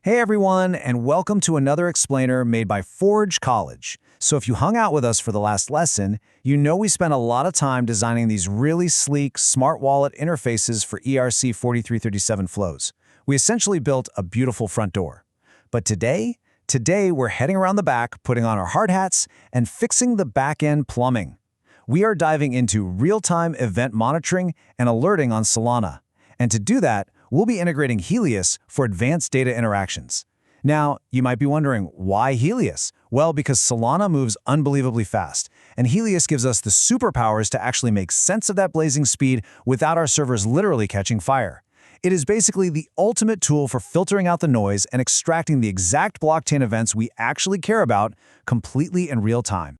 Hey everyone, and welcome to another explainer made by Forge College. So if you hung out with us for the last lesson, you know we spent a lot of time designing these really sleek smart wallet interfaces for ERC 4337 flows. We essentially built a beautiful front door. But today we're heading around the back, putting on our hard hats, and fixing the back-end plumbing. We are diving into real-time event monitoring and alerting on Solana. And to do that, we'll be integrating Helius for advanced data interactions. Now, you might be wondering, why Helius? Well, because Solana moves unbelievably fast, and Helius gives us the superpowers to actually make sense of that blazing speed without our servers literally catching fire. It is basically the ultimate tool for filtering out the noise and extracting the exact blockchain events we actually care about completely in real time.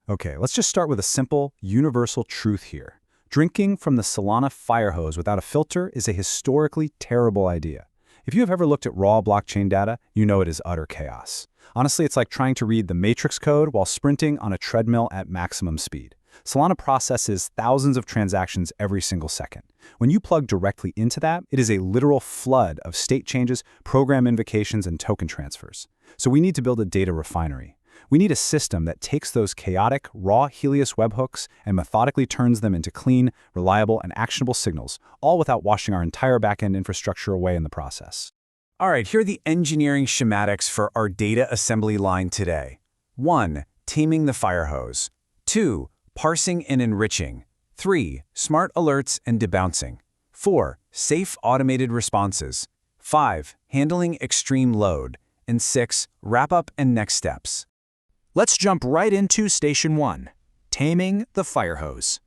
Okay, let's just start with a simple, universal truth here. Drinking from the Solana fire hose without a filter is a historically terrible idea. If you have ever looked at raw blockchain data, you know it is utter chaos. Honestly, it's like trying to read the matrix code while sprinting on a treadmill at maximum speed. Solana processes thousands of transactions every single second. When you plug directly into that, it is a literal flood of state changes, program invocations, and token transfers. So we need to build a data refinery. We need a system that takes those chaotic, raw Helius webhooks and methodically turns them into clean, reliable, and actionable signals, all without washing our entire backend infrastructure away in the process. All right, here are the engineering schematics for our data assembly line today. 1. Taming the fire hose. 2. Parsing and enriching. 3. Smart alerts and debouncing. 4. Safe automated responses. 5. Handling extreme load. And 6. Wrap-up and next steps. Let's jump right into Station 1, taming the fire hose.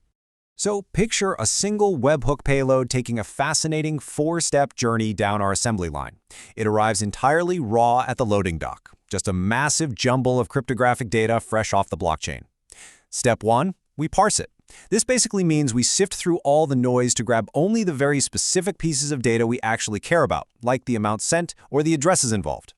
So picture a single webhook payload taking a fascinating 4-step journey down our assembly line. It arrives entirely raw at the loading dock, just a massive jumble of cryptographic data fresh off the blockchain. Step 1, we parse it. This basically means we sift through all the noise to grab only the very specific pieces of data we actually care about, like the amount sent or the addresses involved.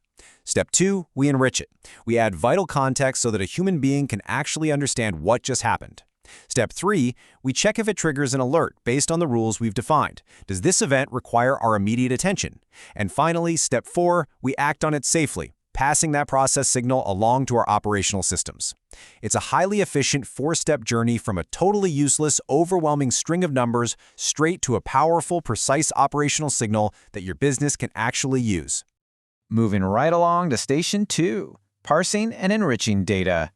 Step 2, we enrich it. We add vital context so that a human being can actually understand what just happened. Step 3, we check if it triggers an alert based on the rules we've defined. Does this event require our immediate attention? And finally, Step 4, we act on it safely, passing that process signal along to our operational systems. It's a highly efficient 4-step journey from a totally useless, overwhelming string of numbers straight to a powerful, precise operational signal that your business can actually use. Moving right along to Station 2, parsing and enriching data.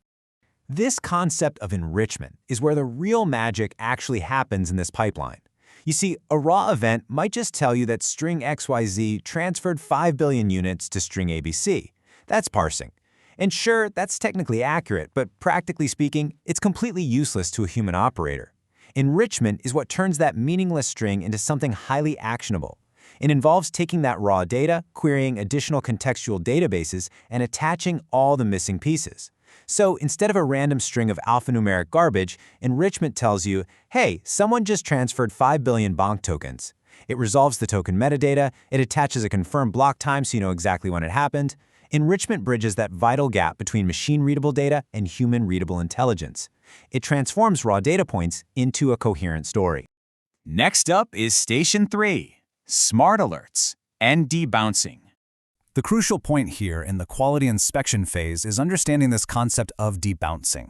This concept of enrichment is where the real magic actually happens in this pipeline. You see, a raw event might just tell you that string XYZ transferred 5 billion units to string ABC. That's parsing. And sure, that's technically accurate, but practically speaking, it's completely useless to a human operator. Enrichment is what turns that meaningless string into something highly actionable. It involves taking that raw data, querying additional contextual databases, and attaching all the missing pieces. So instead of a random string of alphanumeric garbage, enrichment tells you, hey, someone just transferred 5 billion bonk tokens. It resolves the token metadata, it attaches a confirmed block time so you know exactly when it happened. Enrichment bridges that vital gap between machine-readable data and human-readable intelligence. It transforms raw data points into a coherent story. Next up is Station 3. Smart alerts and debouncing. The crucial point here in the quality inspection phase is understanding this concept of debouncing.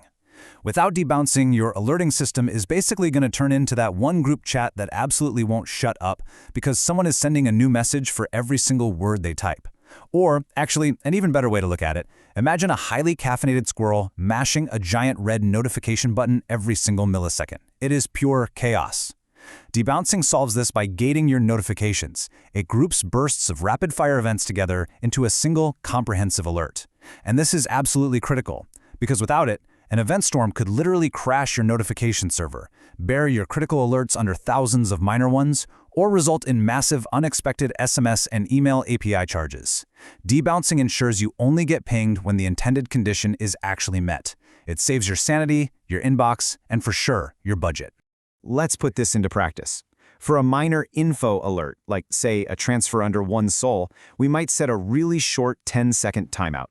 Without debouncing, your alerting system is basically going to turn into that one group chat that absolutely won't shut up because someone is sending a new message for every single word they type. Or, actually, an even better way to look at it, imagine a highly caffeinated squirrel mashing a giant red notification button every single millisecond. It is pure chaos. Debouncing solves this by gating your notifications. It groups bursts of rapid-fire events together into a single, comprehensive alert. And this is absolutely critical, because without it, an event storm could literally crash your notification server, bury your critical alerts under thousands of minor ones, or result in massive, unexpected SMS and email API charges. Debouncing ensures you only get pinged when the intended condition is actually met. It saves your sanity, your inbox, and for sure, your budget. Let's put this into practice. For a minor info alert, like say a transfer under 1 sol, we might set a really short 10-second timeout.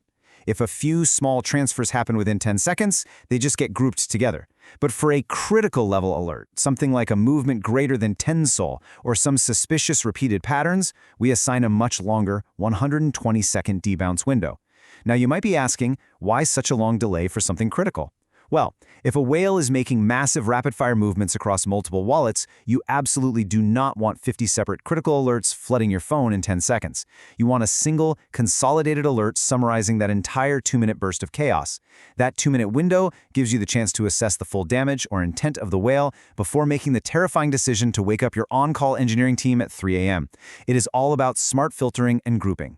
If a few small transfers happen within 10 seconds, they just get grouped together. But for a critical level alert, something like a movement greater than 10 sol or some suspicious repeated patterns, we assign a much longer 120-second debounce window. Now you might be asking, why such a long delay for something critical? Well, if a whale is making massive rapid-fire movements across multiple wallets, you absolutely do not want 50 separate critical alerts flooding your phone in 10 seconds. You want a single, consolidated alert summarizing that entire 2-minute burst of chaos. That 2-minute window gives you the chance to assess the full damage or intent of the whale before making the terrifying decision to wake up your on-call engineering team at 3 a.m. It is all about smart filtering and grouping.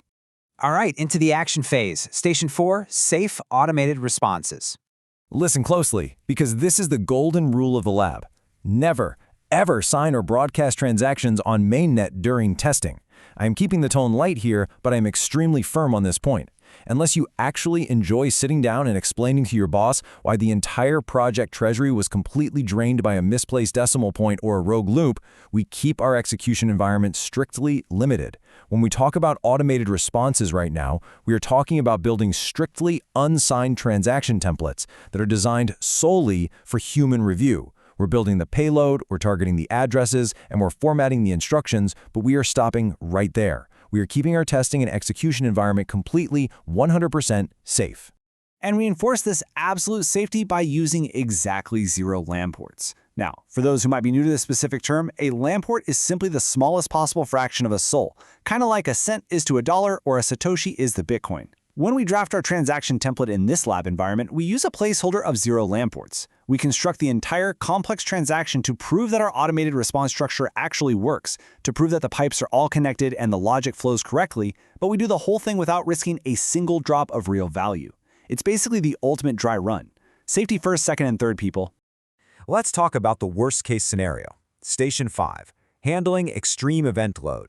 All right, into the action phase. Station 4, safe automated responses. Listen closely, because this is the golden rule of the lab. Never, ever sign or broadcast transactions on mainnet during testing. I am keeping the tone light here, but I am extremely firm on this point. Unless you actually enjoy sitting down and explaining to your boss why the entire project treasury was completely drained by a misplaced decimal point or a rogue loop, we keep our execution environment strictly limited. When we talk about automated responses right now, we are talking about building strictly unsigned transaction templates that are designed solely for human review. We're building the payload, we're targeting the addresses, and we're formatting the instructions, but we are stopping right there. We are keeping our testing and execution environment completely 100% safe. And we enforce this absolute safety by using exactly 0 LAN ports. Now, for those who might be new to this specific term, a LAN port is simply the smallest possible fraction of a sol, kind of like a cent is to a dollar or a Satoshi is the Bitcoin. When we draft our transaction template in this lab environment, we use a placeholder of 0 LAN ports. We construct the entire complex transaction to prove that our automated response structure actually works, to prove that the pipes are all connected and the logic flows correctly, but we do the whole thing without risking a single drop of real value. It's basically the ultimate dry run. Safety first, second, and third, people. Let's talk about the worst-case scenario. Station 5, handling extreme event load.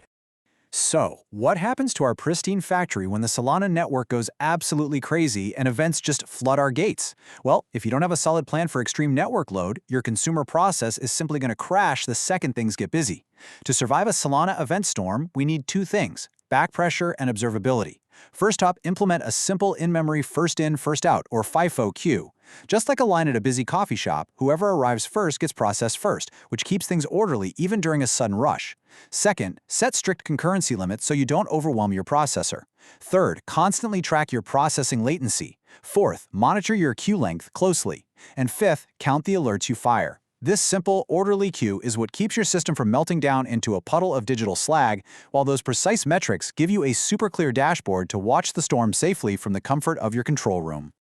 So, what happens to our pristine factory when the Solana network goes absolutely crazy and events just flood our gates? Well, if you don't have a solid plan for extreme network load, your consumer process is simply going to crash the second things get busy. To survive a Solana event storm, we need 2 things: backpressure and observability. First up, implement a simple in-memory first-in, first-out, or FIFO queue. Just like a line at a busy coffee shop, whoever arrives first gets processed first, which keeps things orderly even during a sudden rush. Second, set strict concurrency limits so you don't overwhelm your processor. Third, constantly track your processing latency. Fourth, monitor your queue length closely. And fifth, count the alerts you fire. This simple, orderly queue is what keeps your system from melting down into a puddle of digital slag, while those precise metrics give you a super clear dashboard to watch the storm safely from the comfort of your control room.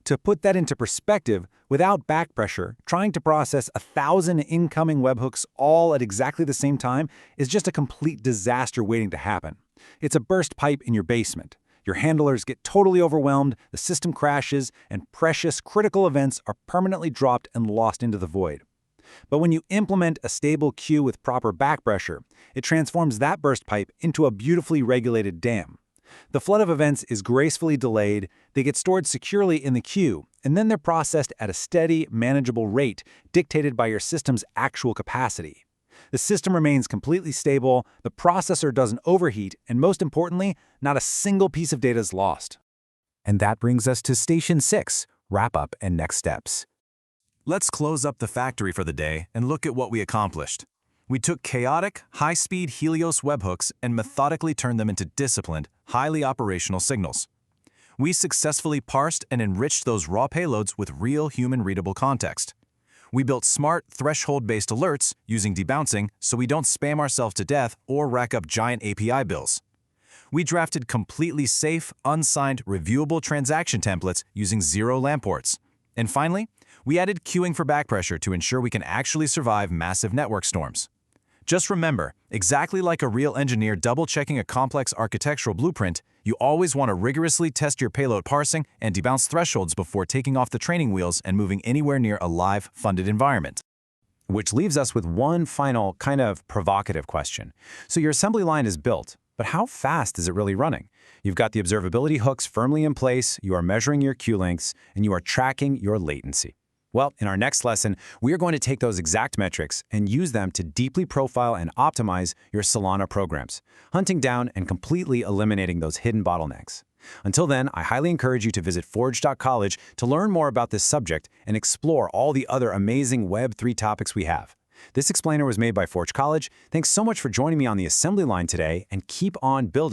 To put that into perspective, without backpressure, trying to process 1,000 incoming webhooks all at exactly the same time is just a complete disaster waiting to happen. It's a burst pipe in your basement. Your handlers get totally overwhelmed, the system crashes, and precious critical events are permanently dropped and lost into the void. But when you implement a stable queue with proper backpressure, it transforms that burst pipe into a beautifully regulated dam. The flood of events is gracefully delayed, they get stored securely in the queue, and then they're processed at a steady, manageable rate dictated by your system's actual capacity. The system remains completely stable, the processor doesn't overheat, and most importantly, not a single piece of data is lost. And that brings us to Station 6, wrap-up and next steps. Let's close up the factory for the day and look at what we accomplished. We took chaotic, high-speed Helios webhooks and methodically turned them into disciplined, highly operational signals. We successfully parsed and enriched those raw payloads with real human-readable context. We built smart, threshold-based alerts using debouncing so we don't spam ourselves to death or rack up giant API bills. We drafted completely safe, unsigned, reviewable transaction templates using 0 LAN ports. And finally, we added queuing for backpressure to ensure we can actually survive massive network storms. Just remember, exactly like a real engineer double-checking a complex architectural blueprint, you always want to rigorously test your payload parsing and debounce thresholds before taking off the training wheels and moving anywhere near a live, funded environment. Which leaves us with one final, kind of provocative question. So your assembly line is built, but how fast is it really running? You've got the observability hooks firmly in place, you are measuring your queue lengths, and you are tracking your latency. Well, in our next lesson, we are going to take those exact metrics and use them to deeply profile and optimize your Solana programs, hunting down and completely eliminating those hidden bottlenecks. Until then, I highly encourage you to visit forge.college to learn more about this subject and explore all the other amazing Web3 topics we have. This explainer was made by Forge College. Thanks so much for joining me on the assembly line today, and keep on building.